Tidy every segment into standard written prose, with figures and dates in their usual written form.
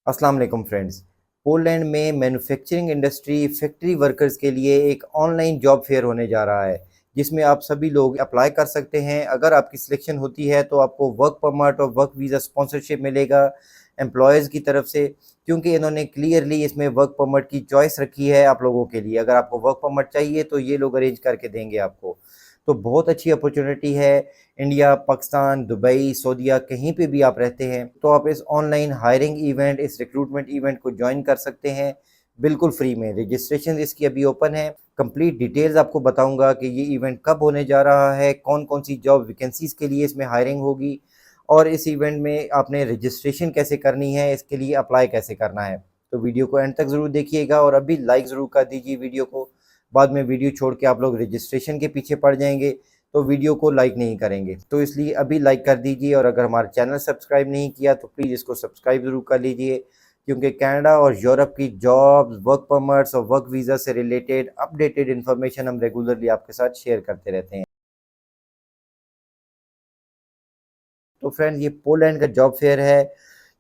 अस्सलाम वालेकुम friends. Poland में मैन्युफैक्चरिंग इंडस्ट्री फैक्ट्री वर्कर्स के लिए एक ऑनलाइन जॉब फेयर होने जा रहा है, जिसमें आप सभी लोग अप्लाई कर सकते हैं। अगर आपकी सिलेक्शन होती है तो आपको वर्क परमिट और वर्क वीज़ा स्पॉन्सरशिप मिलेगा एम्प्लॉयज़ की तरफ से, क्योंकि इन्होंने क्लियरली इसमें वर्क परमिट की चॉइस रखी है आप लोगों के लिए। अगर आपको वर्क परमिट चाहिए तो ये लोग अरेंज करके देंगे आपको। तो बहुत अच्छी अपॉर्चुनिटी है। इंडिया, पाकिस्तान, दुबई, सऊदीया कहीं पे भी आप रहते हैं तो आप इस ऑनलाइन हायरिंग इवेंट, इस रिक्रूटमेंट इवेंट को ज्वाइन कर सकते हैं बिल्कुल फ्री में। रजिस्ट्रेशन इसकी अभी ओपन है। कंप्लीट डिटेल्स आपको बताऊंगा कि ये इवेंट कब होने जा रहा है, कौन कौन सी जॉब वैकेंसीज़ के लिए इसमें हायरिंग होगी और इस इवेंट में आपने रजिस्ट्रेशन कैसे करनी है, इसके लिए अप्लाई कैसे करना है। तो वीडियो को एंड तक ज़रूर देखिएगा और अभी लाइक ज़रूर कर दीजिए वीडियो को। बाद में वीडियो छोड़ के आप लोग रजिस्ट्रेशन के पीछे पड़ जाएंगे तो वीडियो को लाइक नहीं करेंगे, तो इसलिए अभी लाइक कर दीजिए। और अगर हमारा चैनल सब्सक्राइब नहीं किया तो प्लीज़ इसको सब्सक्राइब ज़रूर कर लीजिए, क्योंकि कनाडा और यूरोप की जॉब्स, वर्क परमिट्स और वर्क वीज़ा से रिलेटेड अपडेटेड इन्फॉर्मेशन हम रेगुलरली आपके साथ शेयर करते रहते हैं। तो फ्रेंड्स, ये पोलैंड का जॉब फेयर है।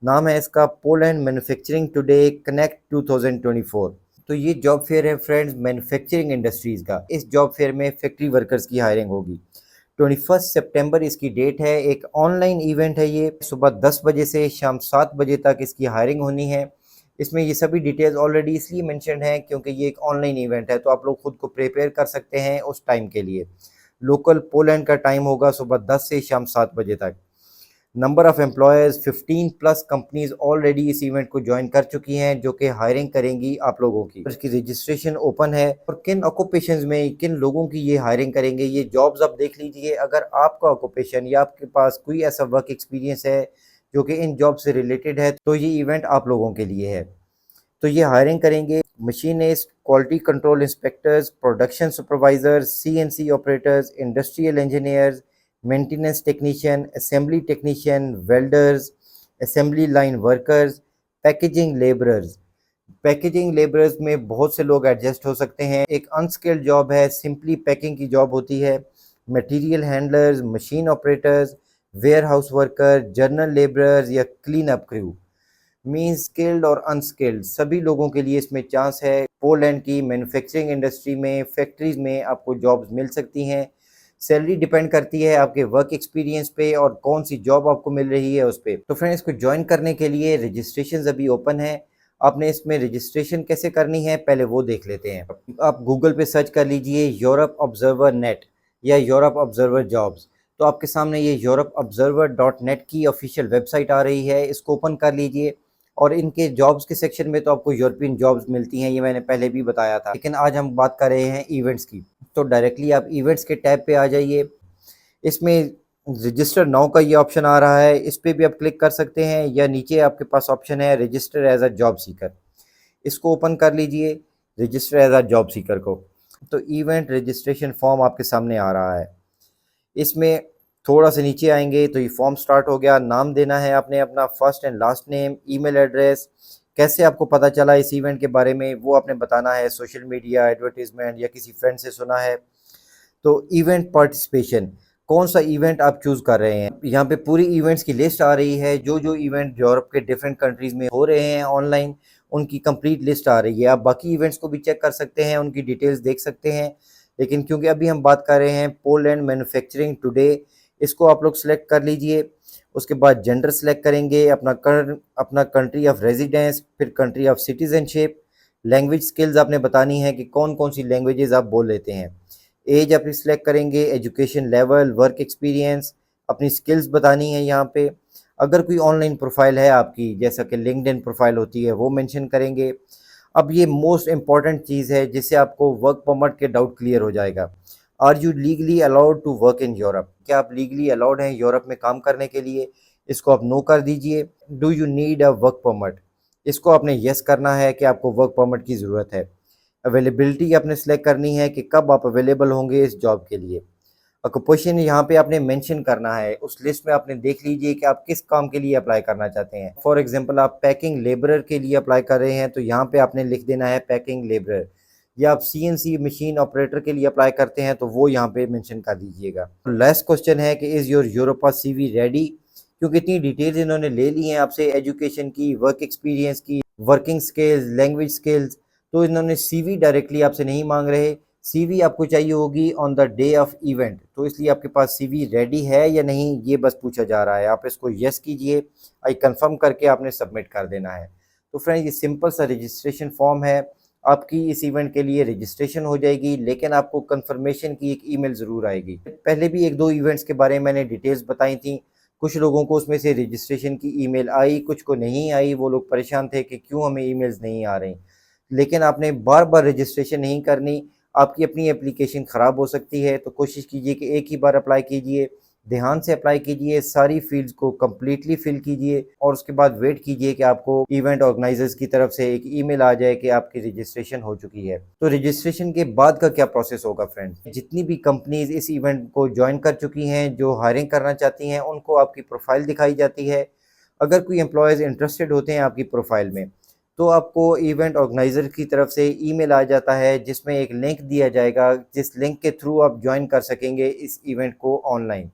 नाम है इसका पोलैंड मैन्युफैक्चरिंग टुडे कनेक्ट 2024। तो ये जॉब फेयर है फ्रेंड्स मैन्युफैक्चरिंग इंडस्ट्रीज़ का। इस जॉब फेयर में फैक्ट्री वर्कर्स की हायरिंग होगी। 21 सितंबर इसकी डेट है। एक ऑनलाइन इवेंट है ये। सुबह 10 बजे से शाम 7 बजे तक इसकी हायरिंग होनी है। इसमें ये सभी डिटेल्स ऑलरेडी इसलिए मेंशन है क्योंकि ये एक ऑनलाइन इवेंट है, तो आप लोग खुद को प्रिपेयर कर सकते हैं उस टाइम के लिए। लोकल पोलैंड का टाइम होगा सुबह 10 से शाम 7 बजे तक। Number of employees 15 plus companies already इस इवेंट को ज्वाइन कर चुकी हैं, जो कि हायरिंग करेंगी आप लोगों की। इसकी रजिस्ट्रेशन ओपन है और किन ऑक्यूपेशंस में किन लोगों की ये हायरिंग करेंगे, ये जॉब्स आप देख लीजिए। अगर आपका ऑक्यूपेशन या आपके पास कोई ऐसा वर्क एक्सपीरियंस है जो कि इन जॉब से रिलेटेड है, तो ये इवेंट आप लोगों के लिए है। तो ये हायरिंग करेंगे machinist, quality control inspectors, production supervisors, CNC operators, industrial engineers, maintenance technician, assembly technician, welders, assembly line workers, packaging labourers. Packaging labourers में बहुत से लोग एडजस्ट हो सकते हैं। एक अनस्किल्ड जॉब है, सिंपली पैकिंग की जॉब होती है। Material handlers, machine operators, warehouse worker, general labourers या clean up crew. Mean skilled और अनस्किल्ड सभी लोगों के लिए इसमें चांस है। पोलैंड की मैन्युफैक्चरिंग इंडस्ट्री में, फैक्ट्रीज में आपको जॉब्स मिल सकती हैं। सैलरी डिपेंड करती है आपके वर्क एक्सपीरियंस पे और कौन सी जॉब आपको मिल रही है उस पे। तो फ्रेंड्स, इसको ज्वाइन करने के लिए रजिस्ट्रेशन अभी ओपन है। आपने इसमें रजिस्ट्रेशन कैसे करनी है पहले वो देख लेते हैं। आप गूगल पे सर्च कर लीजिए यूरोप ऑब्जर्वर नेट या यूरोप ऑब्जर्वर जॉब्स। तो आपके सामने ये यूरोप ऑब्जर्वर डॉट नेट की ऑफिशियल वेबसाइट आ रही है। इसको ओपन कर लीजिए और इनके जॉब्स के सेक्शन में तो आपको यूरोपियन जॉब्स मिलती हैं, ये मैंने पहले भी बताया था। लेकिन आज हम बात कर रहे हैं इवेंट्स की। तो डायरेक्टली आप इवेंट्स के टैब पे आ जाइए। इसमें रजिस्टर नाउ का ये ऑप्शन आ रहा है, इस पे भी आप क्लिक कर सकते हैं, या नीचे आपके पास ऑप्शन है register as a job seeker. इसको ओपन कर लीजिए, register as a job seeker को। तो इवेंट रजिस्ट्रेशन फॉर्म आपके सामने आ रहा है। इसमें थोड़ा सा नीचे आएंगे तो ये फॉर्म स्टार्ट हो गया। नाम देना है आपने अपना, first and last name, email address. कैसे आपको पता चला इस इवेंट के बारे में वो आपने बताना है, सोशल मीडिया, एडवर्टीजमेंट या किसी फ्रेंड से सुना है। तो इवेंट पार्टिसिपेशन, कौन सा इवेंट आप चूज़ कर रहे हैं। यहाँ पे पूरी इवेंट्स की लिस्ट आ रही है, जो जो इवेंट यूरोप के डिफरेंट कंट्रीज़ में हो रहे हैं ऑनलाइन, उनकी कंप्लीट लिस्ट आ रही है। आप बाकी इवेंट्स को भी चेक कर सकते हैं, उनकी डिटेल्स देख सकते हैं। लेकिन क्योंकि अभी हम बात कर रहे हैं पोलैंड मैन्युफैक्चरिंग टुडे, इसको आप लोग सेलेक्ट कर लीजिए। उसके बाद जेंडर सेलेक्ट करेंगे, अपना कंट्री ऑफ रेजिडेंस, फिर country of citizenship. Language skills आपने बतानी है कि कौन कौन सी लैंग्वेजेस आप बोल लेते हैं। एज आप सिलेक्ट करेंगे, एजुकेशन लेवल, वर्क एक्सपीरियंस, अपनी स्किल्स बतानी है यहाँ पे। अगर कोई ऑनलाइन प्रोफाइल है आपकी, जैसा कि लिंक्डइन प्रोफाइल होती है, वो मेंशन करेंगे। अब ये मोस्ट इम्पॉर्टेंट चीज़ है जिससे आपको वर्क परमिट के डाउट क्लियर हो जाएगा। Are you legally allowed to work in Europe, क्या आप लीगली अलाउड हैं यूरोप में काम करने के लिए। इसको आप नो कर दीजिए। Do you need a work permit, इसको आपने यस करना है कि आपको वर्क परमिट की ज़रूरत है। अवेलेबिलिटी आपने सेलेक्ट करनी है कि कब आप अवेलेबल होंगे इस जॉब के लिए। ऑक्यूपेशन यहाँ पे आपने मेंशन करना है, उस लिस्ट में आपने देख लीजिए कि आप किस काम के लिए अप्लाई करना चाहते हैं। फॉर एग्जांपल आप पैकिंग लेबरर के लिए अप्लाई कर रहे हैं तो यहाँ पे आपने लिख देना है पैकिंग लेबरर, या आप सीएनसी मशीन ऑपरेटर के लिए अप्लाई करते हैं तो वो यहाँ पे मेंशन कर दीजिएगा। लास्ट क्वेश्चन है कि is your Europa CV ready, क्योंकि इतनी डिटेल्स इन्होंने ले ली हैं आपसे एजुकेशन की, वर्क एक्सपीरियंस की, वर्किंग स्किल्स, लैंग्वेज स्किल्स, तो इन्होंने सीवी डायरेक्टली आपसे नहीं मांग रहे। सीवी आपको चाहिए होगी on the day of event, तो इसलिए आपके पास सीवी रेडी है या नहीं ये बस पूछा जा रहा है। आप इसको यस कीजिए, आई कंफर्म करके आपने सबमिट कर देना है। तो फ्रेंड्स ये सिंपल सा रजिस्ट्रेशन फॉर्म है, आपकी इस इवेंट के लिए रजिस्ट्रेशन हो जाएगी, लेकिन आपको कंफर्मेशन की एक ईमेल ज़रूर आएगी। पहले भी एक दो इवेंट्स के बारे में मैंने डिटेल्स बताई थी, कुछ लोगों को उसमें से रजिस्ट्रेशन की ईमेल आई, कुछ को नहीं आई, वो लोग परेशान थे कि क्यों हमें ईमेल्स नहीं आ रही। लेकिन आपने बार बार रजिस्ट्रेशन नहीं करनी, आपकी अपनी एप्लीकेशन ख़राब हो सकती है, तो कोशिश कीजिए कि एक ही बार अप्लाई कीजिए, ध्यान से अप्लाई कीजिए, सारी फील्ड्स को कम्प्लीटली फिल कीजिए और उसके बाद वेट कीजिए कि आपको इवेंट ऑर्गेनाइजर्स की तरफ से एक ईमेल आ जाए कि आपकी रजिस्ट्रेशन हो चुकी है। तो रजिस्ट्रेशन के बाद का क्या प्रोसेस होगा फ्रेंड्स, जितनी भी कंपनीज इस इवेंट को ज्वाइन कर चुकी हैं, जो हायरिंग करना चाहती हैं, उनको आपकी प्रोफाइल दिखाई जाती है। अगर कोई एम्प्लॉयज़ इंटरेस्टेड होते हैं आपकी प्रोफाइल में, तो आपको इवेंट ऑर्गेनाइज़र की तरफ से ईमेल आ जाता है जिसमें एक लिंक दिया जाएगा, जिस लिंक के थ्रू आप ज्वाइन कर सकेंगे इस इवेंट को ऑनलाइन।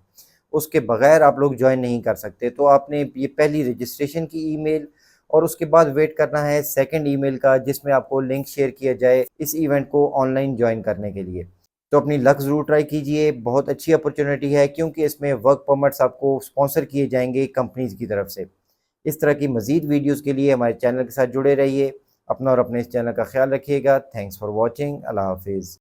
उसके बगैर आप लोग ज्वाइन नहीं कर सकते। तो आपने ये पहली रजिस्ट्रेशन की ईमेल और उसके बाद वेट करना है सेकंड ईमेल का, जिसमें आपको लिंक शेयर किया जाए इस इवेंट को ऑनलाइन ज्वाइन करने के लिए। तो अपनी लक ज़रूर ट्राई कीजिए, बहुत अच्छी अपॉर्चुनिटी है क्योंकि इसमें वर्क परमिट्स आपको स्पॉन्सर किए जाएंगे कंपनीज़ की तरफ से। इस तरह की मज़ीद वीडियोज़ के लिए हमारे चैनल के साथ जुड़े रहिए। अपना और अपने इस चैनल का ख्याल रखिएगा। Thanks for watching. अल्लाह हाफिज़।